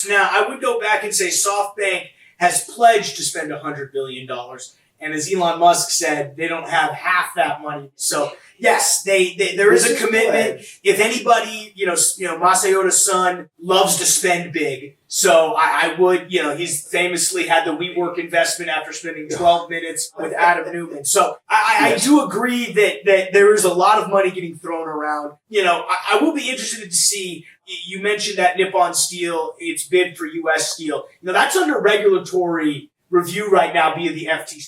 Now, I would go back and say SoftBank has pledged to spend $100 billion. And as Elon Musk said, they don't have half that money. So, yes, there is a commitment. If anybody, Masayoda's son loves to spend big. So I would, he's famously had the WeWork investment after spending 12 minutes with Adam Newman. So I do agree that there is a lot of money getting thrown around. I will be interested to see, you mentioned that Nippon Steel, its bid for U.S. Steel. That's under regulatory review right now via the FTC.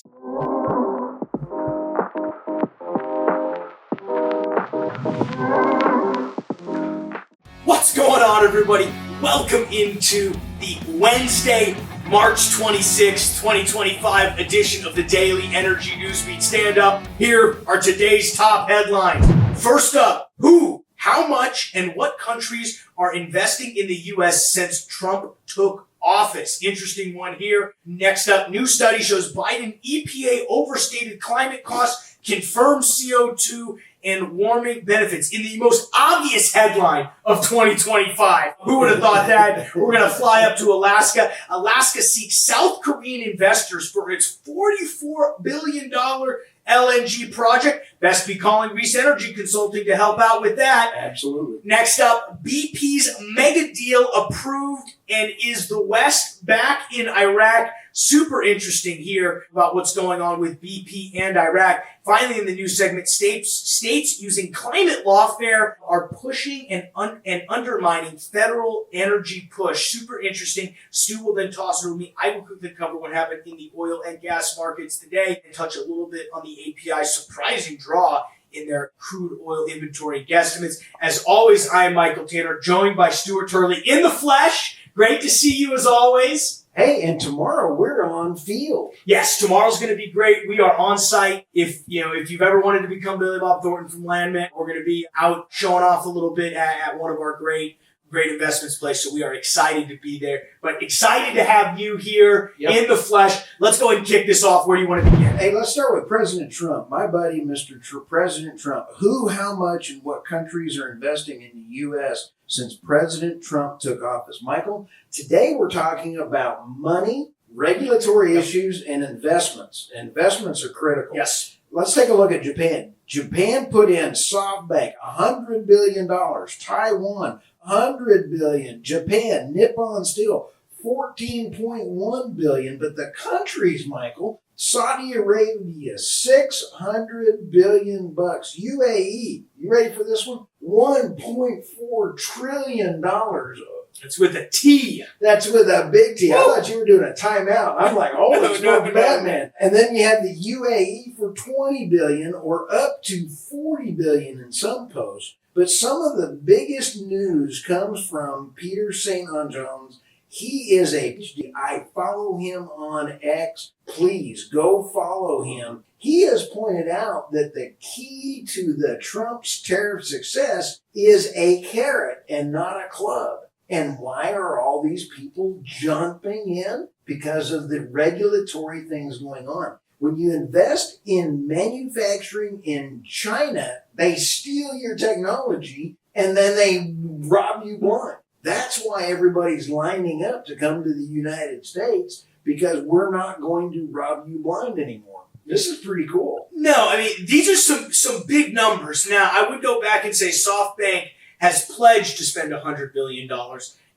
What's going on, everybody? Welcome into the Wednesday, March 26, 2025 edition of the Daily Energy Newsbeat. Stand up. Here are today's top headlines. First up, who, how much, and what countries are investing in the U.S. since Trump took office? Interesting one here. Next up, new study shows Biden EPA overstated climate costs, confirms CO2 and warming benefits in the most obvious headline of 2025. Who would have thought that? We're going to fly up to Alaska. Alaska seeks South Korean investors for its $44 billion LNG project. Best be calling Reese Energy Consulting to help out with that. Absolutely. Next up, BP's Megadeal approved, and is the West back in Iraq? Super interesting here about what's going on with BP and Iraq. Finally, in the news segment, states using climate lawfare are pushing and undermining federal energy push. Super interesting. Stu will then toss it over me. I will quickly cover what happened in the oil and gas markets today and touch a little bit on the API's surprising draw in their crude oil inventory guesstimates. As always, I am Michael Tanner, joined by Stuart Turley in the flesh. Great to see you as always. Hey, and tomorrow we're on field. Yes, tomorrow's going to be great. We are on site. If you've ever wanted to become Billy Bob Thornton from Landman, we're going to be out showing off a little bit at one of our great investments place. So we are excited to be there, but excited to have you here in the flesh. Let's go ahead and kick this off. Where do you want to begin? Hey, let's start with President Trump. My buddy, President Trump. Who, how much, and what countries are investing in the U.S. since President Trump took office? Michael, today we're talking about money, regulatory issues, and investments. Investments are critical. Yes. Let's take a look at Japan. Japan put in SoftBank, $100 billion. Taiwan, $100 billion. Japan, Nippon Steel, $14.1 billion. But the countries, Michael, Saudi Arabia, $600 billion. UAE, you ready for this one? $1.4 trillion. It's with a T. That's with a big T. I thought you were doing a timeout. I'm like, oh, it's not Batman. And then you have the UAE for $20 billion or up to $40 billion in some posts. But some of the biggest news comes from Peter St. Anjons. He is I follow him on X. Please go follow him. He has pointed out that the key to the Trump's tariff success is a carrot and not a club. And why are all these people jumping in? Because of the regulatory things going on. When you invest in manufacturing in China, they steal your technology and then they rob you blind. That's why everybody's lining up to come to the United States, because we're not going to rob you blind anymore. This is pretty cool. No, I mean, these are some big numbers. Now, I would go back and say SoftBank has pledged to spend $100 billion.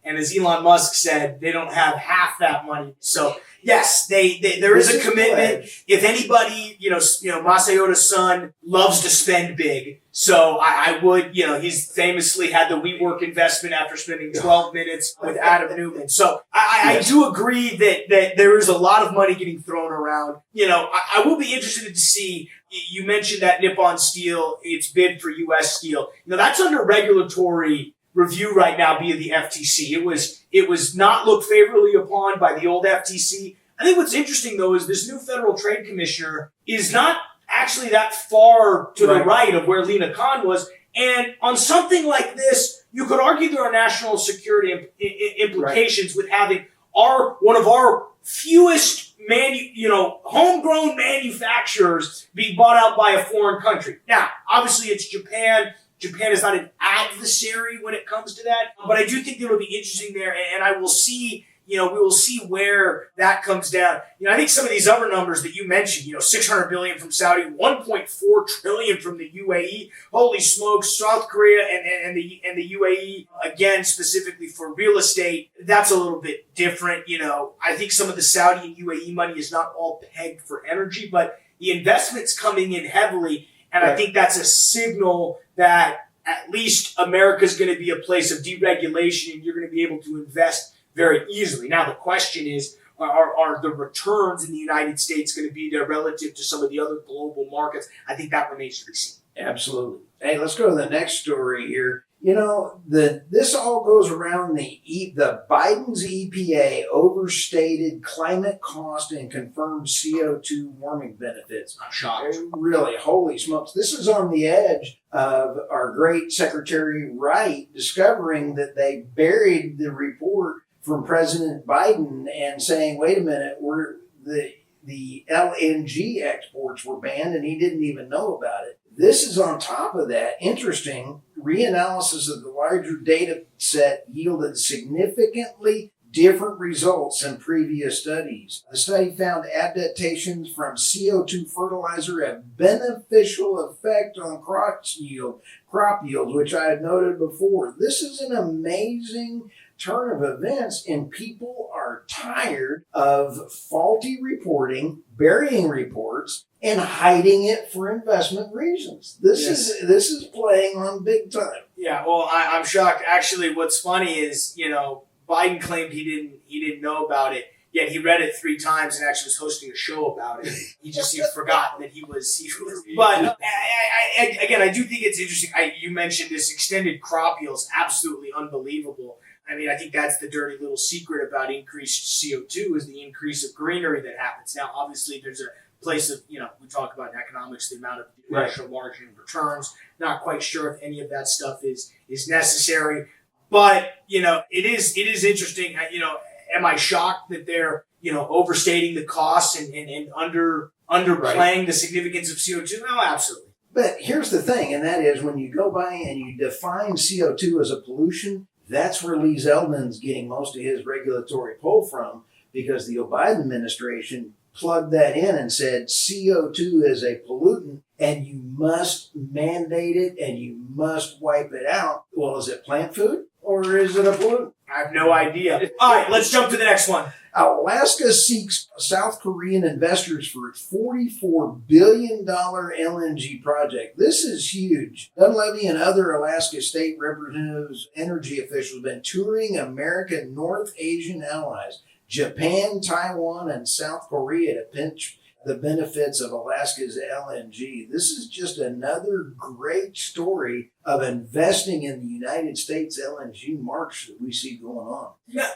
And as Elon Musk said, they don't have half that money. So, yes, there is a commitment. If anybody, Masayoda's son loves to spend big. So I would, he's famously had the WeWork investment after spending 12 minutes with Adam Newman. So I do agree that there is a lot of money getting thrown around. I will be interested to see, you mentioned that Nippon Steel, its bid for U.S. Steel. That's under regulatory review right now via the FTC. It was not looked favorably upon by the old FTC. I think what's interesting, though, is this new federal trade commissioner is not actually that far to the right of where Lena Khan was. And on something like this, you could argue there are national security implications with having one of our fewest homegrown manufacturers being bought out by a foreign country. Now, obviously it's Japan. Japan is not an adversary when it comes to that. But I do think it'll be interesting there, and I will see, we will see where that comes down. I think some of these other numbers that you mentioned, $600 billion from Saudi, $1.4 trillion from the UAE. Holy smokes, South Korea and the UAE, again, specifically for real estate, that's a little bit different. I think some of the Saudi and UAE money is not all pegged for energy, but the investment's coming in heavily. And I think that's a signal that at least America's going to be a place of deregulation, and you're going to be able to invest very easily. Now, the question is, are the returns in the United States going to be there relative to some of the other global markets? I think that remains to be seen. Absolutely. Hey, let's go to the next story here. This all goes around the Biden's EPA overstated climate cost and confirmed CO2 warming benefits. I'm shocked. Really, holy smokes. This is on the edge of our great Secretary Wright discovering that they buried the report from President Biden and saying, wait a minute, the LNG exports were banned and he didn't even know about it. This is on top of that. Interesting, reanalysis of the larger data set yielded significantly different results than previous studies. The study found adaptations from CO2 fertilizer have beneficial effect on crop yields, which I had noted before. This is an amazing turn of events, and people are tired of faulty reporting, burying reports, and hiding it for investment reasons. This is playing on big time. Yeah, well, I'm shocked. Actually, what's funny is, Biden claimed he didn't know about it, yet he read it 3 times and actually was hosting a show about it. He'd forgotten that he was. But I do think it's interesting. You mentioned this extended crop yields, absolutely unbelievable. I think that's the dirty little secret about increased CO2 is the increase of greenery that happens. Now, obviously, there's a place of, we talk about in economics, the amount of differential margin of returns. Not quite sure if any of that stuff is necessary. But, it is interesting. Am I shocked that they're, overstating the costs and underplaying the significance of CO2? No, absolutely. But here's the thing, and that is when you go by and you define CO2 as a pollution, that's where Lee Zeldin's getting most of his regulatory pull from, because the Biden administration plugged that in and said CO2 is a pollutant and you must mandate it and you must wipe it out. Well, is it plant food or is it a pollutant? I have no idea. All right, let's jump to the next one. Alaska seeks South Korean investors for its $44 billion LNG project. This is huge. Dunleavy and other Alaska state representatives, energy officials have been touring American North Asian allies, Japan, Taiwan, and South Korea to pinch the benefits of Alaska's LNG. This is just another great story of investing in the United States LNG march that we see going on. Yeah,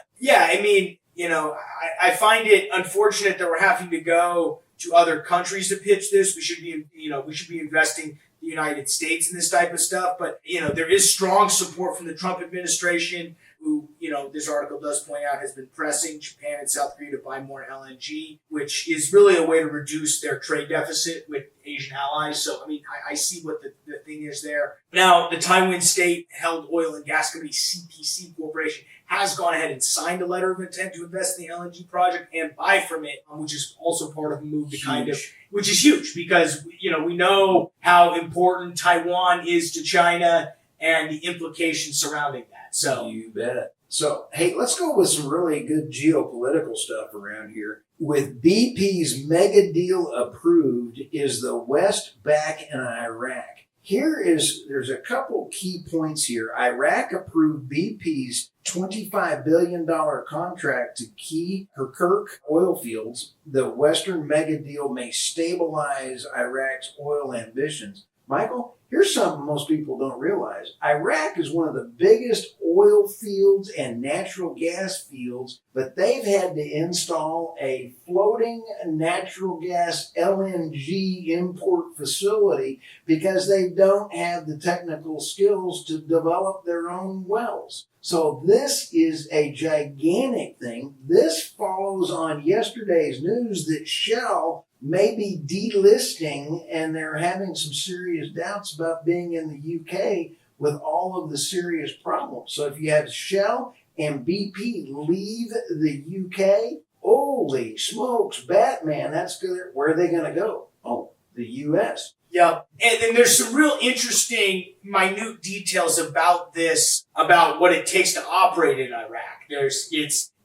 I find it unfortunate that we're having to go to other countries to pitch this. We should be investing the United States in this type of stuff. But, there is strong support from the Trump administration, who, this article does point out has been pressing Japan and South Korea to buy more LNG, which is really a way to reduce their trade deficit with Asian allies. So, I see what the thing is there. Now, the Taiwan state-held oil and gas company CPC Corporation has gone ahead and signed a letter of intent to invest in the LNG project and buy from it, which is also part of a move to which is huge because, we know how important Taiwan is to China and the implications surrounding that. So you bet. So, hey, let's go with some really good geopolitical stuff around here. With BP's Megadeal approved, is the West back in Iraq? There's a couple key points here. Iraq approved BP's $25 billion contract to key Kirkuk oil fields. The Western Megadeal may stabilize Iraq's oil ambitions. Michael, here's something most people don't realize. Iraq is one of the biggest oil fields and natural gas fields, but they've had to install a floating natural gas LNG import facility because they don't have the technical skills to develop their own wells. So this is a gigantic thing. This follows on yesterday's news that Shell may be delisting, and they're having some serious doubts about being in the UK with all of the serious problems. So if you have Shell and BP leave the UK, holy smokes, Batman, that's good. Where are they going to go? Oh, the US. Yeah. And there's some real interesting, minute details about this, about what it takes to operate in Iraq.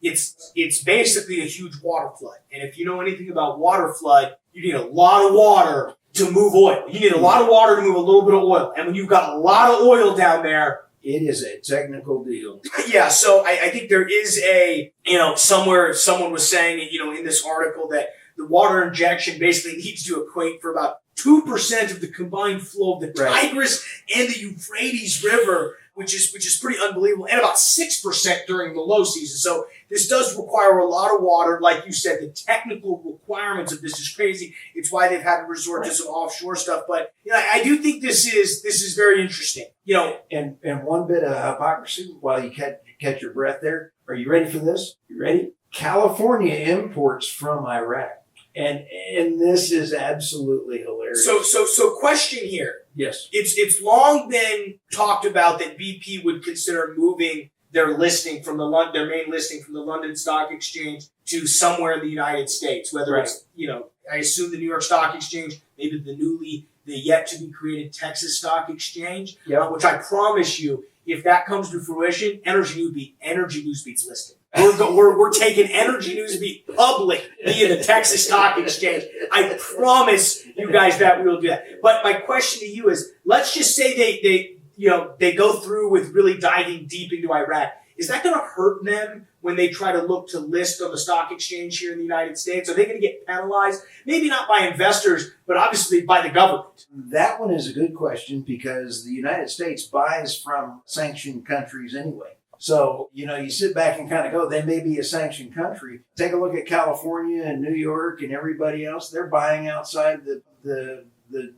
It's basically a huge water flood. And if you know anything about water flood, you need a lot of water to move oil. You need a lot of water to move a little bit of oil. And when you've got a lot of oil down there, it is a technical deal. Yeah, so I think there is somewhere someone was saying, in this article that the water injection basically needs to equate for about 2% of the combined flow of the Tigris and the Euphrates River, which is pretty unbelievable, and about 6% during the low season. So this does require a lot of water. Like you said, the technical requirements of this is crazy. It's why they've had to resort to some offshore stuff. But I do think this is very interesting. And one bit of hypocrisy while you catch your breath there. Are you ready for this? You ready? California imports from Iraq. And this is absolutely hilarious. So question here. Yes. It's long been talked about that BP would consider moving their listing from their main listing from the London Stock Exchange to somewhere in the United States, whether it's, I assume the New York Stock Exchange, maybe the yet to be created Texas Stock Exchange, which I promise you, if that comes to fruition, Energy Newsbeat's listed. We're taking Energy Newsbeat public via the Texas Stock Exchange. I promise you guys that we will do that. But my question to you is, let's just say they go through with really diving deep into Iraq. Is that going to hurt them when they try to look to list on the stock exchange here in the United States? Are they going to get penalized? Maybe not by investors, but obviously by the government. That one is a good question because the United States buys from sanctioned countries anyway. So, you sit back and kind of go, they may be a sanctioned country. Take a look at California and New York and everybody else. They're buying outside the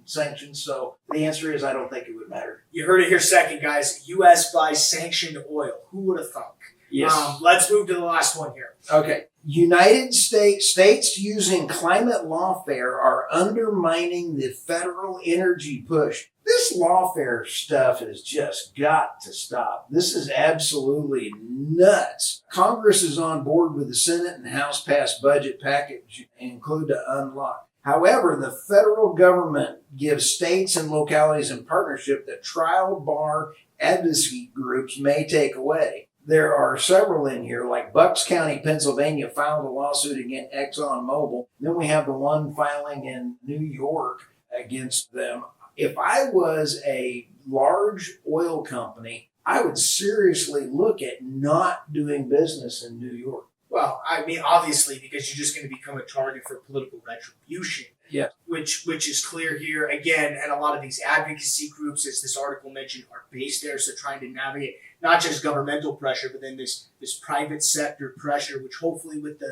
sanctions. So the answer is I don't think it would matter. You heard it here second, guys. U.S. buys sanctioned oil. Who would have thunk? Yes. Let's move to the last one here. Okay. United states using climate lawfare are undermining the federal energy push. This lawfare stuff has just got to stop. This is absolutely nuts. Congress is on board with the Senate and House passed budget package include to unlock. However, the federal government gives states and localities in partnership that trial bar advocacy groups may take away. There are several in here, like Bucks County, Pennsylvania, filed a lawsuit against ExxonMobil. Then we have the one filing in New York against them. If I was a large oil company, I would seriously look at not doing business in New York. Well, I mean, obviously, because you're just going to become a target for political retribution. Yeah. Which is clear here. Again, and a lot of these advocacy groups, as this article mentioned, are based there. So trying to navigate not just governmental pressure, but then this private sector pressure, which hopefully with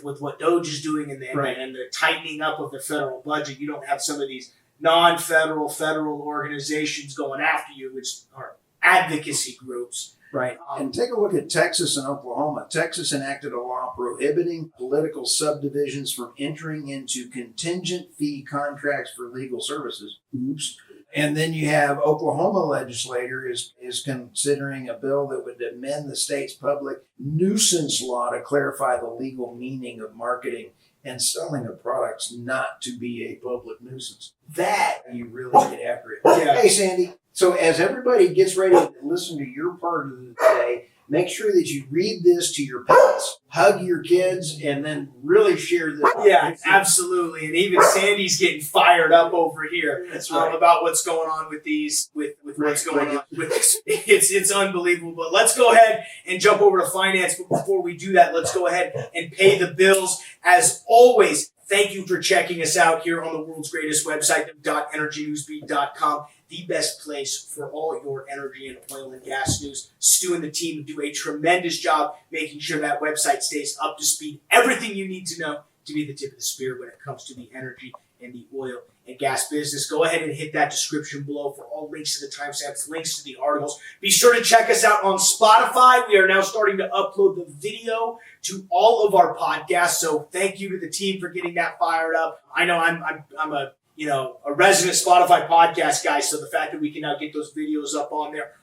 what DOGE is doing and the tightening up of the federal budget, you don't have some of these non-federal, federal organizations going after you, which are advocacy groups. Right. And take a look at Texas and Oklahoma. Texas enacted a law prohibiting political subdivisions from entering into contingent fee contracts for legal services. Oops. And then you have Oklahoma legislator is considering a bill that would amend the state's public nuisance law to clarify the legal meaning of marketing and selling of products not to be a public nuisance. That you really get after it. Yeah. Hey, Sandy. So as everybody gets ready to listen to your part of the day, make sure that you read this to your pets, hug your kids, and then really share this. Yeah, absolutely. And even Sandy's getting fired up over here. That's right. About what's going on with these, with what's going on with this. It's unbelievable. But let's go ahead and jump over to finance. But before we do that, let's go ahead and pay the bills. As always, thank you for checking us out here on the world's greatest website, .energynewsbeat.com. The best place for all your energy and oil and gas news. Stu and the team do a tremendous job making sure that website stays up to speed. Everything you need to know to be the tip of the spear when it comes to the energy and the oil and gas business. Go ahead and hit that description below for all links to the timestamps, links to the articles. Be sure to check us out on Spotify. We are now starting to upload the video to all of our podcasts. So thank you to the team for getting that fired up. I know I'm a a resident Spotify podcast guy. So the fact that we can now get those videos up on there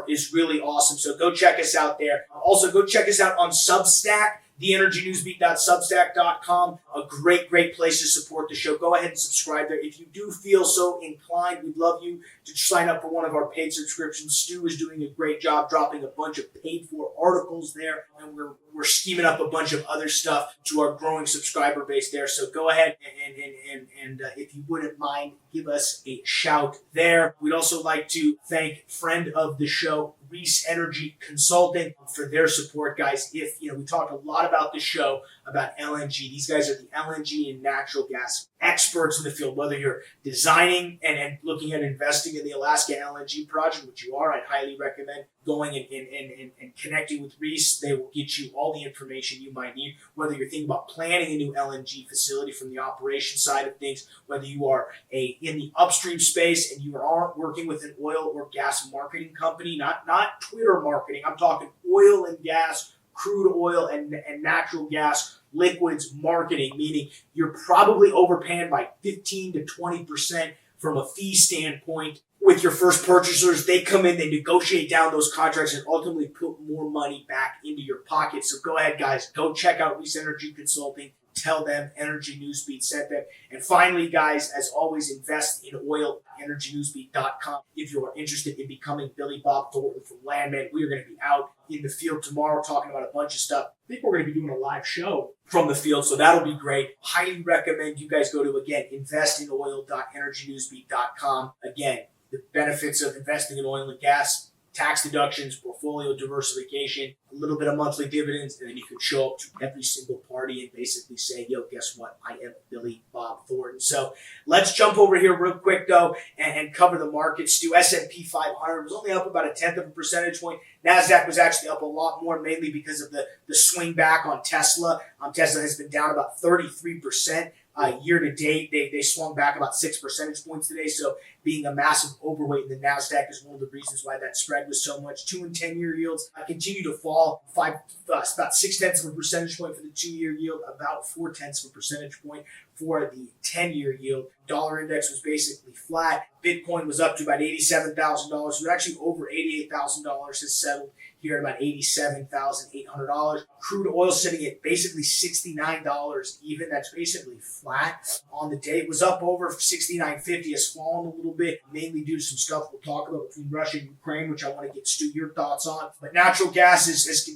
is really awesome. So go check us out there. Also, go check us out on Substack, theenergynewsbeat.substack.com. A great place to support the show. Go ahead and subscribe there. If you do feel so inclined, we'd love you to sign up for one of our paid subscriptions. Stu is doing a great job dropping a bunch of paid-for articles there, and we're scheming up a bunch of other stuff to our growing subscriber base there. So go ahead and if you wouldn't mind, give us a shout there. We'd also like to thank friend of the show, Reese Energy Consulting, for their support, guys. If we talked a lot about the show about LNG. These guys are the LNG and natural gas experts in the field. Whether you're designing and looking at investing in the Alaska LNG project, which you are, I'd highly recommend going and connecting with Reese. They will get you all the information you might need. Whether you're thinking about planning a new LNG facility from the operation side of things, whether you are in the upstream space and you are working with an oil or gas marketing company, not Twitter marketing. I'm talking oil and gas, crude oil and natural gas liquids marketing, meaning you're probably overpaying by 15 to 20% from a fee standpoint. With your first purchasers, they come in, they negotiate down those contracts and ultimately put more money back into your pocket. So go ahead, guys, go check out Reese Energy Consulting. Tell them Energy Newsbeat sent them. And finally, guys, as always, invest in oil, energynewsbeat.com. If you are interested in becoming Billy Bob Thornton from Landman, we are going to be out in the field tomorrow talking about a bunch of stuff. I think we're going to be doing a live show from the field, so that'll be great. Highly recommend you guys go to, again, investinoil.energynewsbeat.com. Again, the benefits of investing in oil and gas: tax deductions, portfolio diversification, a little bit of monthly dividends, and then you can show up to every single party and basically say, yo, guess what? I am Billy Bob Thornton. So let's jump over here real quick, though, and cover the market. Stu, S&P 500 was only up about 1/10 of a percentage point. NASDAQ was actually up a lot more, mainly because of the swing back on Tesla. Tesla has been down about 33%. Year to date, they swung back about 6 percentage points today. So being a massive overweight in the NASDAQ is one of the reasons why that spread was so much. 2- and 10-year yields continue to fall. About 0.6 of a percentage point for the 2-year yield, about 0.4 of a percentage point for the 10-year yield. Dollar index was basically flat. Bitcoin was up to about $87,000. We're actually over $88,000 has settled here at about $87,800. Crude oil sitting at basically $69 even. That's basically flat on the day. It was up over $69.50. Has fallen a little bit, mainly due to some stuff we'll talk about between Russia and Ukraine, which I want to get Stu your thoughts on. But natural gas has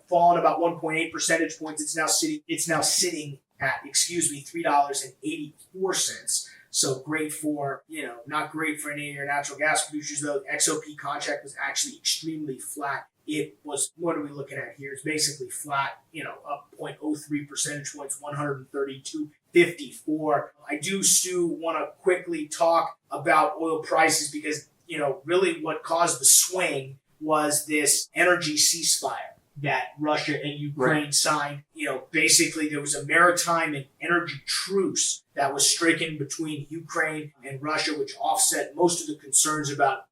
fallen about 1.8 percentage points. It's now sitting at $3.84. So great for, not great for any of your natural gas producers, though. The XOP contract was actually extremely flat. It was, what are we looking at here? It's basically flat, up 0.03 percentage points, 132.54. I do, Stu, want to quickly talk about oil prices because, really what caused the swing was this energy ceasefire that Russia and Ukraine signed. Basically there was a maritime and energy truce that was stricken between Ukraine and Russia, which offset most of the concerns about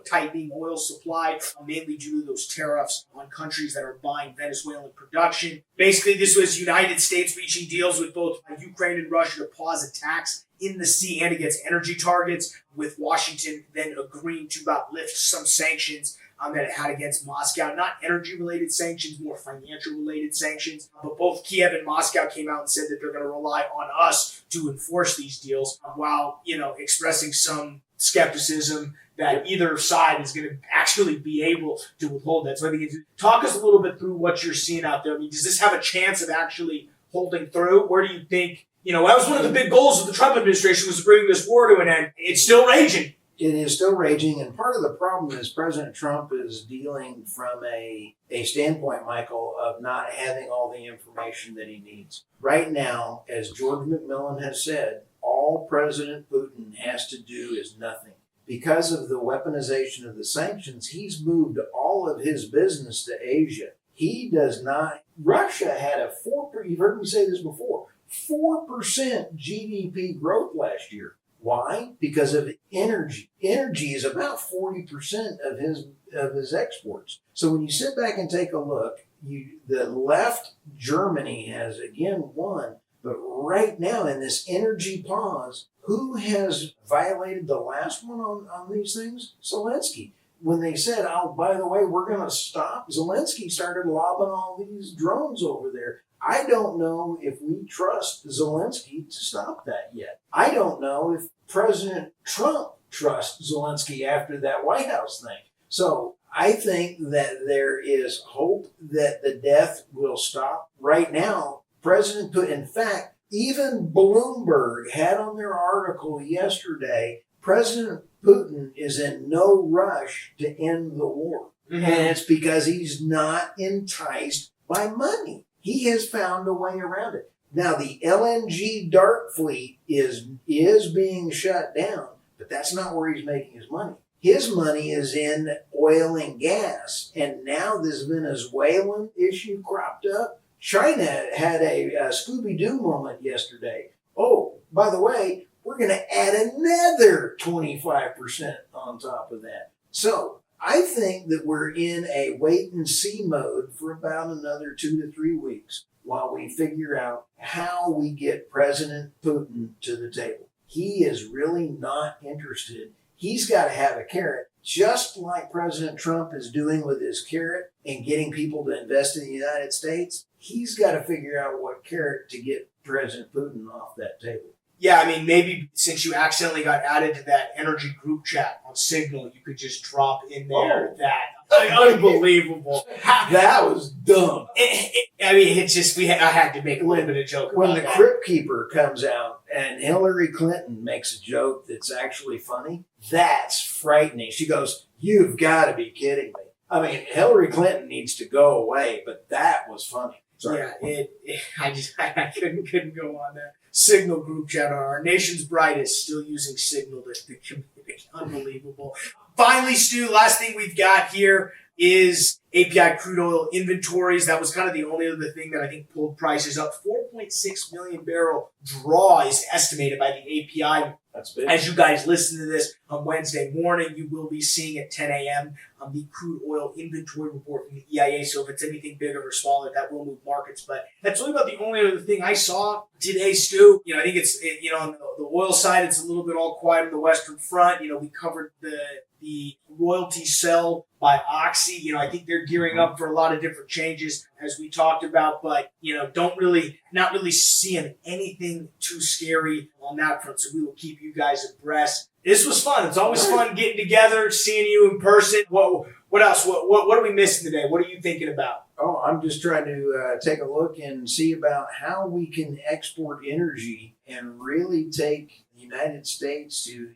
tightening oil supply, mainly due to those tariffs on countries that are buying Venezuelan production. Basically, this was United States reaching deals with both Ukraine and Russia to pause attacks in the sea and against energy targets, with Washington then agreeing to lift some sanctions that it had against Moscow. Not energy-related sanctions, more financial-related sanctions. But both Kiev and Moscow came out and said that they're going to rely on us to enforce these deals, while, expressing some skepticism that either side is going to actually be able to withhold that. So I think talk us a little bit through what you're seeing out there. I mean, does this have a chance of actually holding through? Where do you think, that was one of the big goals of the Trump administration, was to bring this war to an end. It's still raging. It is still raging, and part of the problem is President Trump is dealing from a standpoint, Michael, of not having all the information that he needs. Right now, as George McMillan has said, all President Putin has to do is nothing. Because of the weaponization of the sanctions, he's moved all of his business to Asia. He does not. Russia had you've heard me say this before, 4% GDP growth last year. Why? Because of energy. Energy is about 40% of his exports. So when you sit back and take a look, the left, Germany has again won But right now, in this energy pause, who has violated the last one on these things? Zelensky. When they said, oh, by the way, we're going to stop, Zelensky started lobbing all these drones over there. I don't know if we trust Zelensky to stop that yet. I don't know if President Trump trusts Zelensky after that White House thing. So I think that there is hope that the death will stop. Right now, in fact, even Bloomberg had on their article yesterday, President Putin is in no rush to end the war. Mm-hmm. And it's because he's not enticed by money. He has found a way around it. Now, the LNG dark fleet is being shut down, but that's not where he's making his money. His money is in oil and gas. And now this Venezuelan issue cropped up. China had a Scooby-Doo moment yesterday. Oh, by the way, we're going to add another 25% on top of that. So I think that we're in a wait-and-see mode for about another 2 to 3 weeks while we figure out how we get President Putin to the table. He is really not interested. He's got to have a carrot, just like President Trump is doing with his carrot and getting people to invest in the United States. He's got to figure out what carrot to get President Putin off that table. Yeah, I mean, maybe since you accidentally got added to that energy group chat on Signal, you could just drop in there unbelievable. That was dumb. I mean, it's just, I had to make a little bit of joke about when the that. Crypt Keeper comes out and Hillary Clinton makes a joke that's actually funny, that's frightening. She goes, "You've got to be kidding me." I mean, Hillary Clinton needs to go away, but that was funny. Sorry. Yeah, I couldn't go on that. Signal group chat, our nation's brightest, still using Signal to communicate. Unbelievable. Finally, Stu, last thing we've got here is API crude oil inventories. That was kind of the only other thing that I think pulled prices up. 4.6 million barrel draw is estimated by the API. That's big. As you guys listen to this on Wednesday morning, you will be seeing at 10 a.m. The crude oil inventory report from the EIA. So if it's anything bigger or smaller, that will move markets. But that's really about the only other thing I saw today, Stu. I think it's, on the oil side, it's a little bit all quiet on the Western Front. We covered the royalty sell by Oxy. I think they're gearing up for a lot of different changes as we talked about, but, not really seeing anything too scary on that front. So we will keep you guys abreast. This was fun. It's always fun getting together, seeing you in person. What else? What are we missing today? What are you thinking about? Oh, I'm just trying to take a look and see about how we can export energy and really take the United States to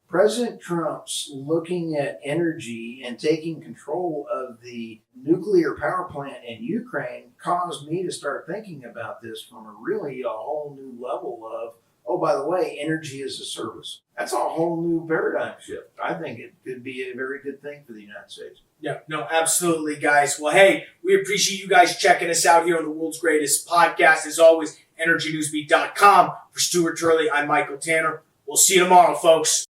President Trump's looking at energy and taking control of the nuclear power plant in Ukraine caused me to start thinking about this from a whole new level of, oh, by the way, energy as a service. That's a whole new paradigm shift. I think it could be a very good thing for the United States. Yeah, no, absolutely, guys. Well, hey, we appreciate you guys checking us out here on the world's greatest podcast. As always, EnergyNewsBeat.com. For Stuart Turley, I'm Michael Tanner. We'll see you tomorrow, folks.